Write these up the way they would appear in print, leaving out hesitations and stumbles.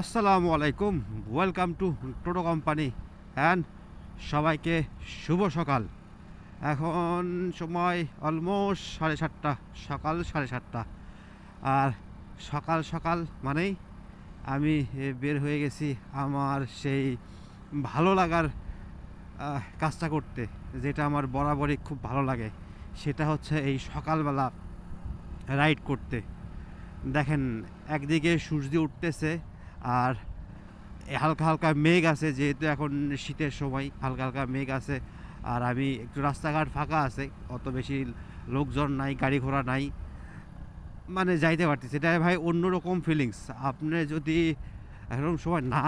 আসসালামু আলাইকুম, welcome to toto company and সবাইকে শুভ সকাল। এখন সময় অলমোস্ট 7:30, সকাল 7:30। আর সকাল সকাল মানেই আমি বের হয়ে গেছি আমার সেই ভালো লাগার কাজটা করতে, যেটা আমার বরাবরই খুব ভালো লাগে। সেটা হচ্ছে এই সকালবেলা রাইড করতে। দেখেন, একদিকে সূর্য উঠতেছে আর হালকা হালকা মেঘ আছে, যেহেতু এখন শীতের সময় হালকা হালকা মেঘ আছে। আর আমি একটু রাস্তাঘাট ফাঁকা আছে, অত বেশি লোকজন নাই, গাড়ি ঘোড়া নাই, মানে যাইতে পারতেছি। এটা ভাই অন্যরকম ফিলিংস। আপনি যদি এরকম সময় না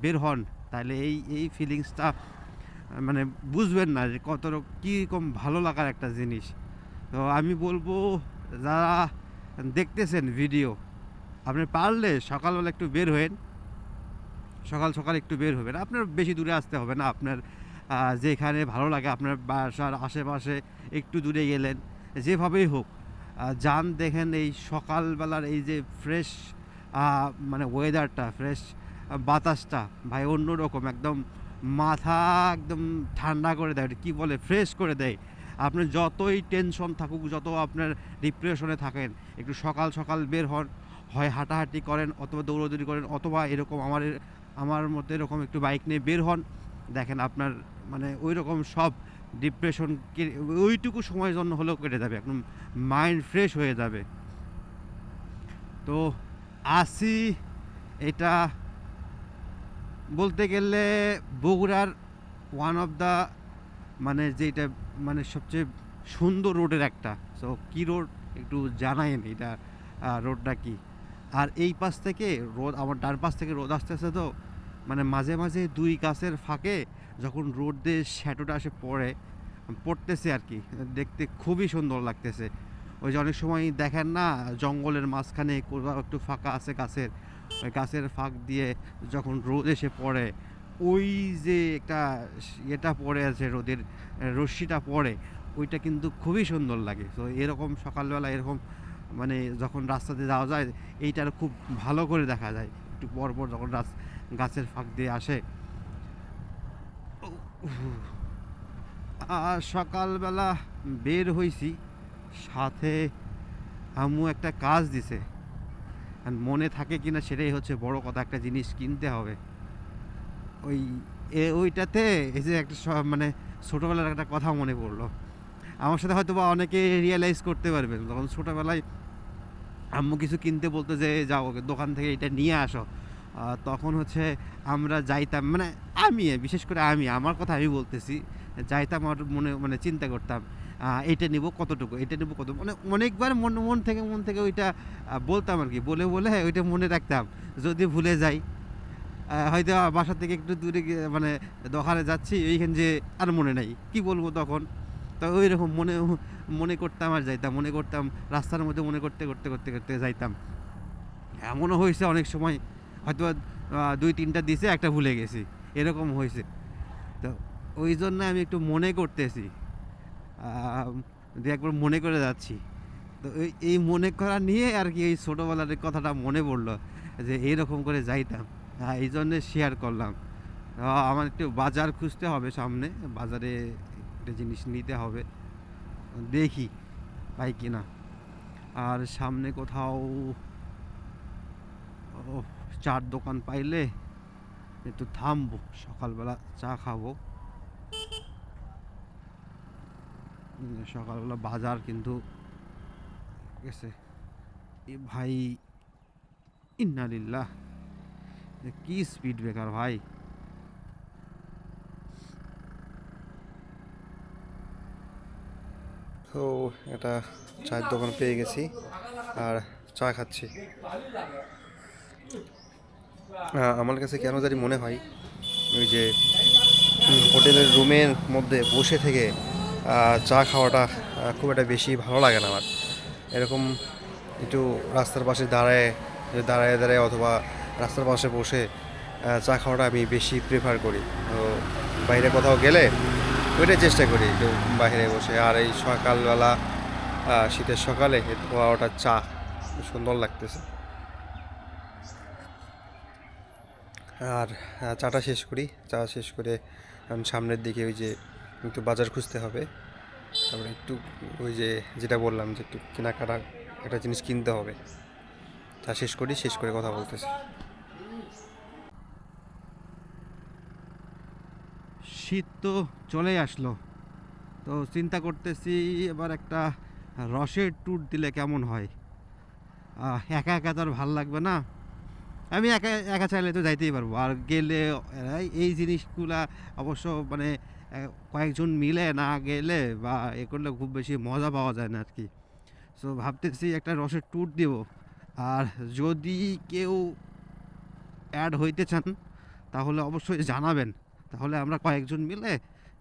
বের হন তাহলে এই এই ফিলিংসটা মানে বুঝবেন না যে কত কীরকম ভালো লাগার একটা জিনিস। তো আমি বলবো, যারা দেখতেছেন ভিডিও, আপনি পারলে সকালবেলা একটু বের হয়েন, সকাল সকাল একটু বের হবেন। আপনার বেশি দূরে আসতে হবে না, আপনার যেখানে ভালো লাগে, আপনার বাসার আশেপাশে একটু দূরে গেলেন, যেভাবেই হোক যান। দেখেন এই সকালবেলার এই যে ফ্রেশ মানে ওয়েদারটা, ফ্রেশ বাতাসটা ভাই অন্যরকম, একদম মাথা একদম ঠান্ডা করে দেয়, কী বলে, ফ্রেশ করে দেয়। আপনার যতই টেনশন থাকুক, যত আপনার ডিপ্রেশনে থাকেন, একটু সকাল সকাল বের হন, হয় হাঁটাহাঁটি করেন অথবা দৌড়াদৌড়ি করেন, অথবা এরকম আমার মতো এরকম একটু বাইক নিয়ে বের হন। দেখেন আপনার মানে ওই রকম সব ডিপ্রেশন ওইটুকু সময়ের জন্য হলেও কেটে যাবে, একদম মাইন্ড ফ্রেশ হয়ে যাবে। তো আসি, এটা বলতে গেলে বগুড়ার ওয়ান অফ দ্য মানে যেটা মানে সবচেয়ে সুন্দর রোডের একটা। সো কী রোড একটু জানাইন, এটা রোডটা কি। আর এই পাশ থেকে রোদ, আমার ডান পাশ থেকে রোদ আসতেছে, তো মানে মাঝে মাঝে দুই গাছের ফাঁকে যখন রোদ দিয়ে শ্যাডোটা এসে পড়তেছে আর কি, দেখতে খুবই সুন্দর লাগতেছে। ওই যে অনেক সময় দেখেন না, জঙ্গলের মাঝখানে কোথাও একটু ফাঁকা আছে গাছের, ওই গাছের ফাঁক দিয়ে যখন রোদ এসে পড়ে, ওই যে একটা এটা পড়ে আছে, রোদের রশ্মিটা পড়ে, ওইটা কিন্তু খুবই সুন্দর লাগে। তো এরকম সকালবেলা এরকম মানে যখন রাস্তাতে যাওয়া যায়, এইটা খুব ভালো করে দেখা যায় একটু পর পর যখন গাছের ফাঁক দিয়ে আসে। আর সকালবেলা বের হইছি, সাথে আম্মু একটা কাজ দিছে, আর মনে থাকে কিনা সেটাই হচ্ছে বড় কথা। একটা জিনিস কিনতে হবে, ওই ওইটাতে এই যে একটা মানে ছোটোবেলার একটা কথা মনে পড়লো। আমার সাথে হয়তো বা অনেকে রিয়েলাইজ করতে পারবেন, তখন ছোটোবেলায় আম্মু কিছু কিনতে বলতো যে যাও দোকান থেকে এটা নিয়ে আসো। তখন হচ্ছে আমরা যাইতাম, মানে আমি বিশেষ করে আমার কথা আমি বলতেছি, যাইতাম আর মনে মানে চিন্তা করতাম এইটা নিব কতটুকু, এটা নিব কত, মানে অনেকবার মন থেকে ওইটা বলতাম আর কি, বলে বলে ওইটা মনে রাখতাম। যদি ভুলে যাই, হয়তো বাসা থেকে একটু দূরে মানে দোকানে যাচ্ছি, এইখানে যে আর মনে নাই কি বলবো তখন। তো ওই রকম মনে মনে করতাম আর যাইতাম, মনে করতাম রাস্তার মধ্যে মনে করতে করতে করতে করতে যাইতাম। এমনও হয়েছে অনেক সময় হয়তো 2-3টা দিছে, একটা ভুলে গেছি, এরকম হয়েছে। তো ওই জন্য আমি একটু মনে করতেছি, দিয়ে একবার মনে করে যাচ্ছি। তো এই মনে করা নিয়ে আর কি এই ছোটোবেলার কথাটা মনে পড়লো, যে এইরকম করে যাইতাম। এই জন্যে শেয়ার করলাম। আমার একটু বাজার খুঁজতে হবে, সামনে বাজারে একটা জিনিস নিতে হবে, দেখি পাই কিনা। আর সামনে কোথাও চার দোকান পাইলে একটু থামবো, সকালবেলা চা খাবো। সকালবেলা বাজার কিন্তু গেছে এ ভাই, ইন্নালিল্লাহ, কি স্পিড ব্রেকার ভাই। তো একটা চায়ের দোকান পেয়ে গেছি আর চা খাচ্ছি। আমার কাছে কেন জানি মনে হয় ওই যে হোটেলের রুমের মধ্যে বসে থেকে চা খাওয়াটা খুব একটা বেশি ভালো লাগে না আমার। এরকম একটু রাস্তার পাশে দাঁড়ায় দাঁড়ায় অথবা রাস্তার পাশে বসে চা খাওয়াটা আমি বেশি প্রেফার করি। তো বাইরে কোথাও গেলে ওইটাই চেষ্টা করি একটু বাইরে বসে। আর এই সকালবেলা শীতের সকালে ধোয়া ওটা চা সুন্দর লাগতেছে। আর চাটা শেষ করি, চা শেষ করে এখন সামনের দিকে ওই যে একটু বাজার খুঁজতে হবে, তারপরে একটু ওই যে যেটা বললাম যে একটু কেনাকাটা একটা জিনিস কিনতে হবে। চা শেষ করি, শেষ করে কথা বলতেছি। শীত তো চলেই আসলো, তো চিন্তা করতেছি এবার একটা রসের ট্যুর দিলে কেমন হয়। একা একা তো আর ভাল লাগবে না। আমি একা একা চাইলে তো যাইতেই পারবো, আর গেলে এই জিনিসগুলা অবশ্য মানে কয়েকজন মিলে না গেলে বা এ করলে খুব বেশি মজা পাওয়া যায় না আর কি। সো ভাবতেছি একটা রসের ট্যুর দিব। আর যদি কেউ অ্যাড হইতে চান তাহলে অবশ্যই জানাবেন, তাহলে আমরা কয়েকজন মিলে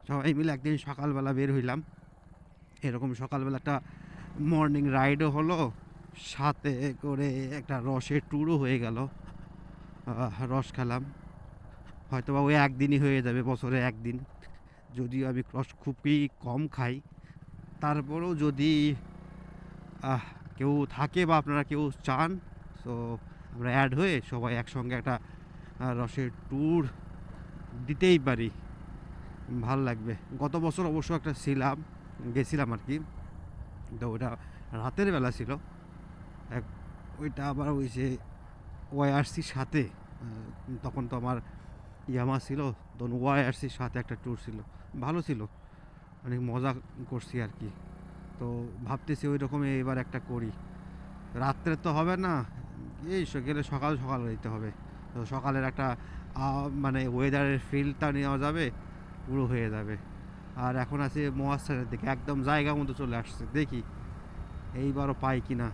সবাই মিলে একদিন সকালবেলা বের হইলাম। এরকম সকালবেলা একটা মর্নিং রাইডও হলো, সাথে করে একটা রসের ট্যুরও হয়ে গেল। রস খেলাম, হয়তো বা ওই একদিনই হয়ে যাবে বছরে একদিন, যদিও আমি রস খুবই কম খাই। তারপরেও যদি আহ, কেউ থাকে বা আপনারা কেউ চান, সো আমরা অ্যাড হয়ে সবাই একসঙ্গে একটা রসের ট্যুর দিতেই পারি, ভাল লাগবে। গত বছর অবশ্য একটা গেছিলাম আর কি, তো ওটা রাতের বেলা ছিল। এক ওইটা আবার ওই যে ওয়াইআরসির সাথে, তখন তো আমার ইয়ামা ছিল, তখন ওয়াইআরসির সাথে একটা ট্যুর ছিল, ভালো ছিল, অনেক মজা করছি আর কি। তো ভাবতেছি ওই রকমই এবার একটা করি। রাত্রে তো হবে না, এই গেলে সকাল সকাল যেতে হবে। তো সকালের একটা মানে ওয়েদারের ফিলটা নেওয়া যাবে, পুরো হয়ে যাবে। আর এখন আছে মহাস্থানের দিকে, একদম জায়গা মতো চলে আসছে, দেখি এইবারও পাই কি না।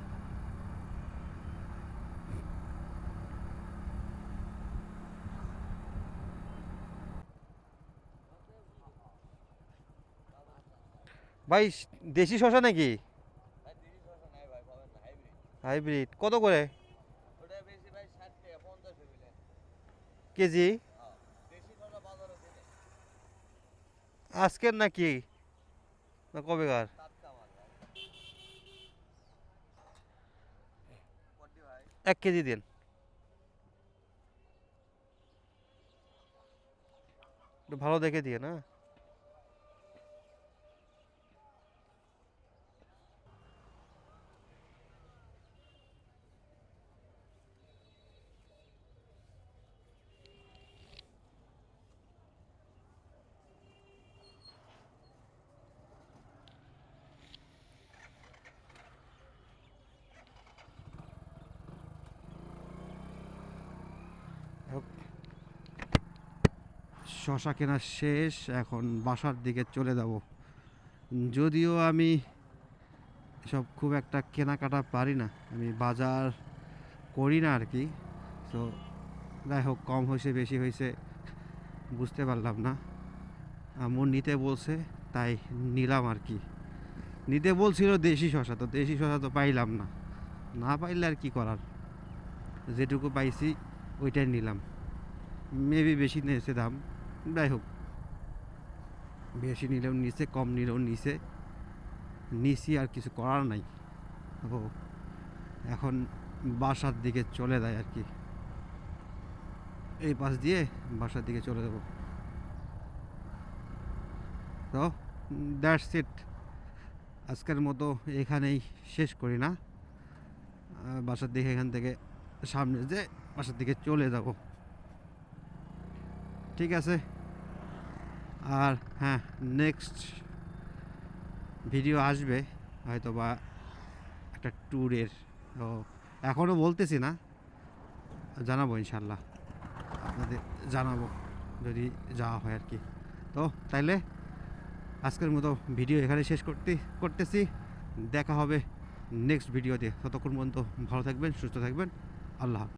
ভাই দেশি শশা নাকি? হাইব্রিড কত করে কেজি? আজকের নাকি না কবেকার? 1 কেজি দিন। একটু ভালো দেখে দিয়ে না। শশা কেনা শেষ, এখন বাসার দিকে চলে যাব। যদিও আমি সব খুব একটা কেনাকাটা পারি না, আমি বাজার করি না আর কি। তো যাই হোক, কম হয়েছে বেশি হয়েছে বুঝতে পারলাম না। আম্মু নিতে বলছে তাই নিলাম আর কি। নিতে বলছিল দেশি শশা, তো দেশি শশা তো পাইলাম না, না পাইলে আর কি করার, যেটুকু পাইছি ওইটাই নিলাম। মেবি বেশি নিয়েছে দাম, যাই হোক, বেশি নিলেও নিচে, কম নিলেও নিচি, আর কিছু করার নাই। ও এখন বাসার দিকে চলে যায় আর কি, এই পাশ দিয়ে বাসার দিকে চলে যাব। তো দ্যাটস ইট, আজকের মতো এখানেই শেষ করি না। বাসার দিকে এখান থেকে সামনে যে বাসার দিকে চলে যাব, ঠিক আছে। আর হ্যাঁ, নেক্সট ভিডিও আসবে হয়তো বা একটা ট্যুরের, তো এখনও বলতেছি না, জানাবো ইনশাল্লাহ, আপনাদের জানাবো যদি যাওয়া হয় আর কি। তো তাইলে আজকের মতো ভিডিও এখানে শেষ করতেছি। দেখা হবে নেক্সট ভিডিওতে, ততক্ষণ পর্যন্ত ভালো থাকবেন, সুস্থ থাকবেন, আল্লাহ হাফেজ।